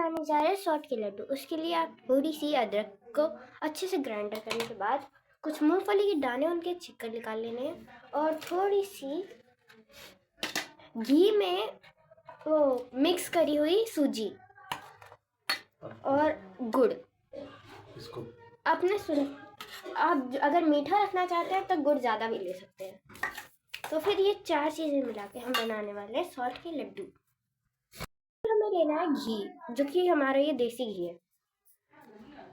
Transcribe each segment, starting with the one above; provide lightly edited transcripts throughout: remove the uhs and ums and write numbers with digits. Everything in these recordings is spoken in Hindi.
बनाने जा रहे हैं सौंठ के लड्डू। उसके लिए आप थोड़ी सी अदरक को अच्छे से ग्राइंडर करने के बाद कुछ मूंगफली के दाने उनके छिक्कर निकाल लेने हैं और थोड़ी सी घी में वो मिक्स करी हुई सूजी और गुड़। इसको आप अगर मीठा रखना चाहते हैं तो गुड़ ज़्यादा भी ले सकते हैं। तो फिर ये चार चीज़ें मिला के हम बनाने वाले हैं सौंठ के लड्डू। हमें लेना है घी, जो कि हमारा ये देसी घी है।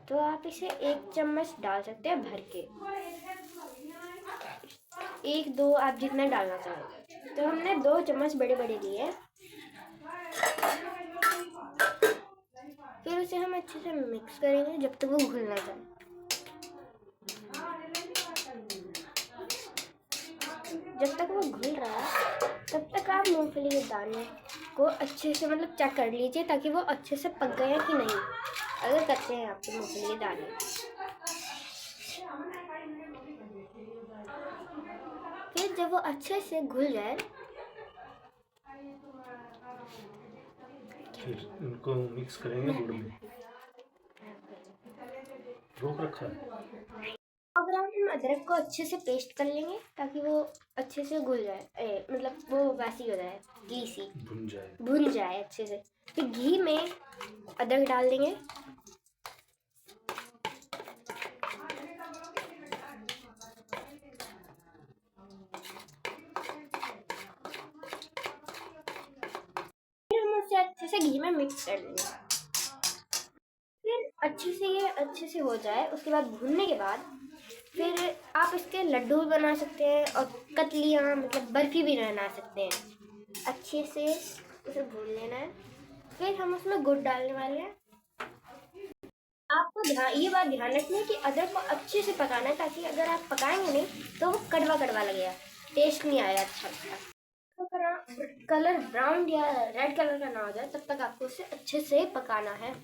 तो आप इसे 1 चम्मच डाल सकते हैं भर के, 1-2 आप जितना डालना चाहें। तो हमने 2 चम्मच बड़े बड़े लिए। फिर उसे हम अच्छे से मिक्स करेंगे जब तक वो घुल ना जाए। जब तक वो घुल रहा है तब तक आप मूंगफली के दाने को अच्छे से चेक कर लीजिए ताकि वो अच्छे से पक गए हैं कि नहीं। अगर कच्चे हैं आपके मूंगफली के दाने, फिर जब वो अच्छे से घुल जाए फिर इनको मिक्स करेंगे गुड़ में। रोक रखा है। अगर हम अदरक को अच्छे से पेस्ट कर लेंगे ताकि वो अच्छे से घुल जाए, वो वैसी हो जाए, घी सी भुन जाए अच्छे से। फिर घी में अदरक डाल देंगे। फिर हम उसे अच्छे से घी में मिक्स कर लेंगे। फिर अच्छे से हो जाए उसके बाद भुनने के बाद फिर आप इसके लड्डू भी बना सकते हैं और कतलियाँ बर्फी भी बना सकते हैं। अच्छे से उसे भून लेना है। फिर हम उसमें गुड़ डालने वाले हैं। आपको ये बात ध्यान रखनी है कि अदरक को अच्छे से पकाना है, ताकि अगर आप पकाएंगे नहीं तो वो कड़वा कड़वा लगेगा, टेस्ट नहीं आएगा अच्छा। तो कलर ब्राउन या रेड कलर का ना हो जाए तब तक आपको उसे अच्छे से पकाना है।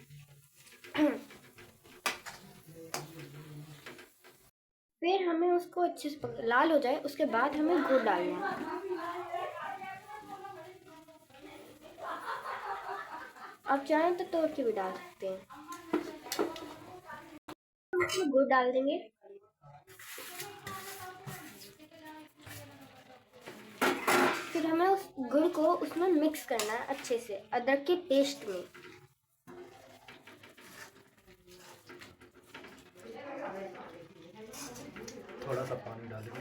फिर हमें उसको अच्छे से लाल हो जाए उसके बाद हमें गुड़ डालना है। आप चाहें तो तोड़ के भी डाल सकते हैं। हम उसमें गुड़ डाल देंगे। फिर हमें उस गुड़ को उसमें मिक्स करना है अच्छे से अदरक के पेस्ट में। थोड़ा सा पानी डालेंगे।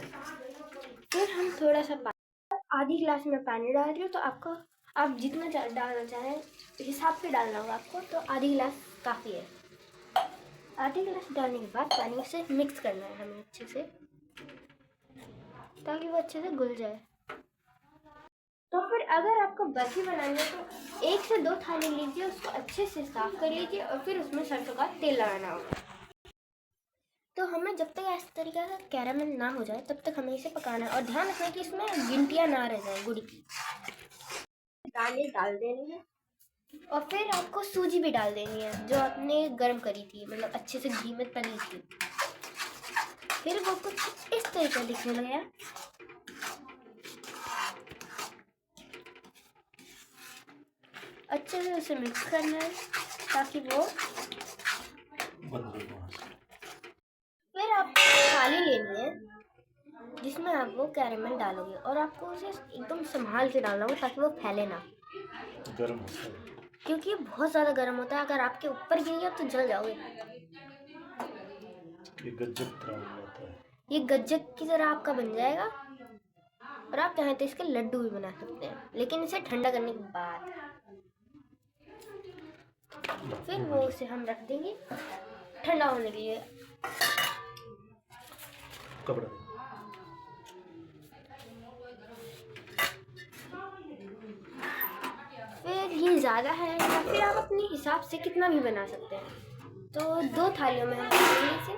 फिर हम थोड़ा सा आधी गिलास में पानी डाल रही हूँ, तो आप जितना डालना चाहें हिसाब से डालना होगा आपको। तो आधी गिलास काफ़ी है। आधी गिलास डालने के बाद पानी से मिक्स करना है हमें अच्छे से, ताकि वो अच्छे से घुल जाए। तो फिर अगर आपको बर्फी बनानी है तो 1 से 2 थाली लीजिए, उसको अच्छे से साफ कर लीजिए और फिर उसमें सरसों का तेल लगाना होगा। तो हमें जब तक इस तरीके से कैरामल ना हो जाए तब तक हमें इसे पकाना है। और ध्यान रखना कि इसमें गिनतियाँ ना रह जाए गुड़ की। दालें डाल देनी है और फिर आपको सूजी भी डाल देनी है जो आपने गर्म करी थी, अच्छे से घी में तली थी। फिर वो कुछ इस तरीके दिखने लगेगा। अच्छे से उसे मिक्स करना है ताकि वो फिर आपको थाली लेनी है जिसमें आप वो कैरेमल डालोगे और आपको उसे एकदम संभाल के डालना होगा ताकि वो फैले ना। गर्म होता है क्योंकि बहुत ज़्यादा गर्म होता है। अगर आपके ऊपर गिर गया तो जल जाओगे। ये गज्जक तरह हो जाता है। ये गज्जक की तरह आपका बन जाएगा और आप चाहें तो इसके लड्डू भी बना सकते हैं, लेकिन इसे ठंडा करने के बाद। फिर वो उसे हम रख देंगे ठंडा होने के लिए। कपड़ा फिर ये ज़्यादा है या फिर आप अपने हिसाब से कितना भी बना सकते हैं। तो 2 थालियों में हम इसे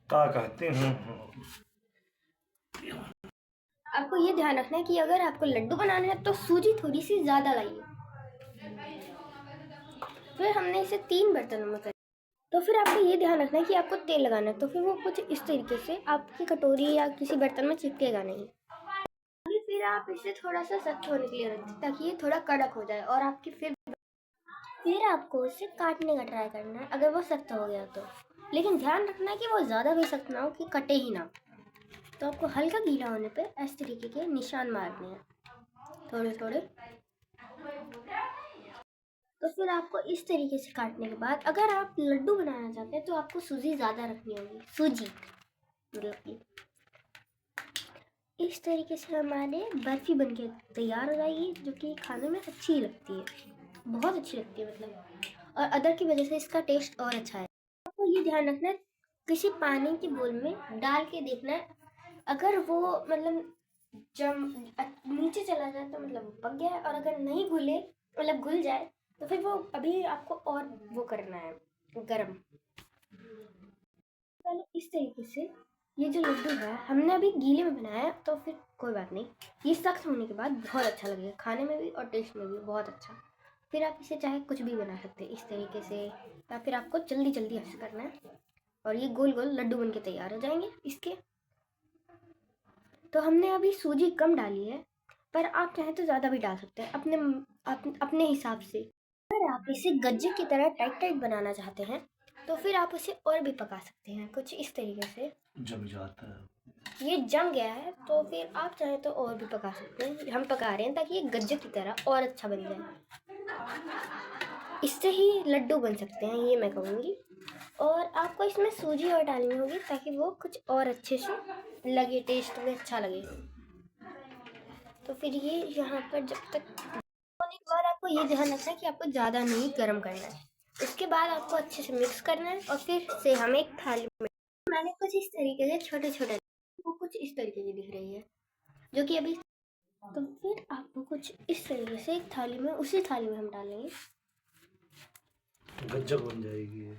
क्या कहते हैं। आपको ये ध्यान रखना है कि अगर आपको लड्डू बनाने हैं तो सूजी थोड़ी सी ज़्यादा लाइए। फिर हमने इसे 3 बर्तनों में कर तो फिर आपको ये ध्यान रखना है कि आपको तेल लगाना है, तो फिर वो कुछ इस तरीके से आपकी कटोरी या किसी बर्तन में चिपकेगा नहीं। फिर आप इसे थोड़ा सा सख्त होने के लिए रखें ताकि ये थोड़ा कड़क हो जाए, और आपकी फिर आपको इसे काटने का ट्राई करना है अगर वो सख्त हो गया तो। लेकिन ध्यान रखना है कि वो ज़्यादा भी सख्त ना हो कि कटे ही ना। तो आपको हल्का गीला होने पे इस तरीके के निशान मारने हैं थोड़े थोड़े। तो फिर आपको इस तरीके से काटने के बाद अगर आप लड्डू बनाना चाहते हैं तो आपको सूजी ज़्यादा रखनी होगी, सूजी मतलब कि इस तरीके से हमारे बर्फ़ी बनके तैयार हो जाएगी, जो कि खाने में अच्छी लगती है, बहुत अच्छी लगती है मतलब, और अदर की वजह से इसका टेस्ट और अच्छा है। आपको ये ध्यान रखना है किसी पानी की बोल में डाल के देखना है, अगर वो मतलब जम नीचे चला जाए तो मतलब वो पक गया है, और अगर नहीं घुले मतलब घुल जाए तो फिर वो अभी आपको और वो करना है गरम। पहले इस तरीके से ये जो लड्डू है हमने अभी गीले में बनाया है, तो फिर कोई बात नहीं, ये सख्त होने के बाद बहुत अच्छा लगेगा खाने में भी और टेस्ट में भी बहुत अच्छा। फिर आप इसे चाहे कुछ भी बना सकते हैं इस तरीके से, या फिर आपको जल्दी जल्दी ऐसे करना है और ये गोल गोल लड्डू बन के तैयार हो जाएंगे इसके। तो हमने अभी सूजी कम डाली है, पर आप चाहें तो ज़्यादा भी डाल सकते हैं अपने हिसाब से। अगर आप इसे गज्जे की तरह टाइट टाइट बनाना चाहते हैं तो फिर आप उसे और भी पका सकते हैं कुछ इस तरीके से। जम जाता है। ये जम गया है तो फिर आप चाहें तो और भी पका सकते हैं, हम पका रहे हैं ताकि ये गज्जे की तरह और अच्छा बन जाए। इससे ही लड्डू बन सकते हैं ये मैं कहूँगी, और आपको इसमें सूजी और डालनी होगी ताकि वो कुछ और अच्छे से लगे, टेस्ट में अच्छा लगे। तो फिर ये यहाँ पर जब तक होने के बाद आपको ये ध्यान रखना है कि आपको ज़्यादा नहीं गर्म करना है। उसके बाद आपको अच्छे से मिक्स करना है, और फिर से हम एक थाली में मैंने कुछ इस तरीके से छोटे छोटे, वो कुछ इस तरीके की दिख रही है जो कि अभी। तो फिर आपको कुछ इस तरीके से एक थाली में, उसी थाली में हम डालेंगे, गज्जक बन जाएगी ये।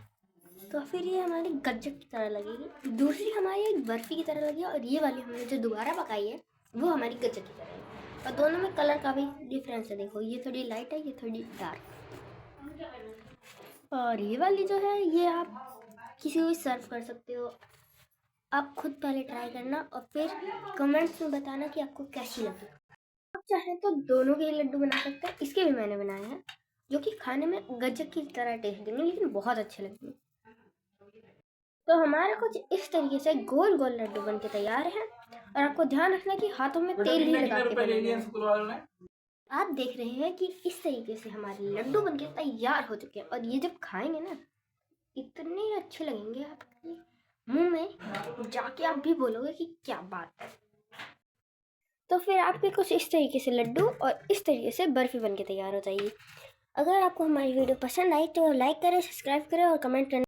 तो फिर ये हमारी गज्जक की तरह लगेगी, दूसरी हमारी एक बर्फ़ी की तरह लगेगी, और ये वाली हमने जो दोबारा पकाई है वो हमारी गज्जक की तरह है। और दोनों में कलर का भी डिफरेंस है, देखो ये थोड़ी लाइट है, ये थोड़ी डार्क। और ये वाली जो है ये आप किसी को भी सर्व कर सकते हो। आप खुद पहले ट्राई करना और फिर कमेंट्स में बताना कि आपको कैसी लगी। आप चाहें तो दोनों के लड्डू बना सकते हैं, इसके भी मैंने बनाए हैं जो कि खाने में गज्जक की तरह टेस्ट देंगे लेकिन बहुत अच्छे लगेंगे। तो हमारे कुछ इस तरीके से गोल गोल लड्डू बन के तैयार हैं, और आपको ध्यान रखना है कि हाथों में तेल नहीं लगा के बनाना है। आप देख रहे हैं कि इस तरीके से हमारे लड्डू बनके तैयार हो चुके हैं, और ये जब खाएंगे ना इतने अच्छे लगेंगे आपके मुंह में जाके आप भी बोलोगे कि क्या बात है। तो फिर आपके कुछ इस तरीके से लड्डू और इस तरीके से बर्फ़ी बनके तैयार हो जाएगी। अगर आपको हमारी वीडियो पसंद आई तो लाइक करें, सब्सक्राइब करें और कमेंट करें।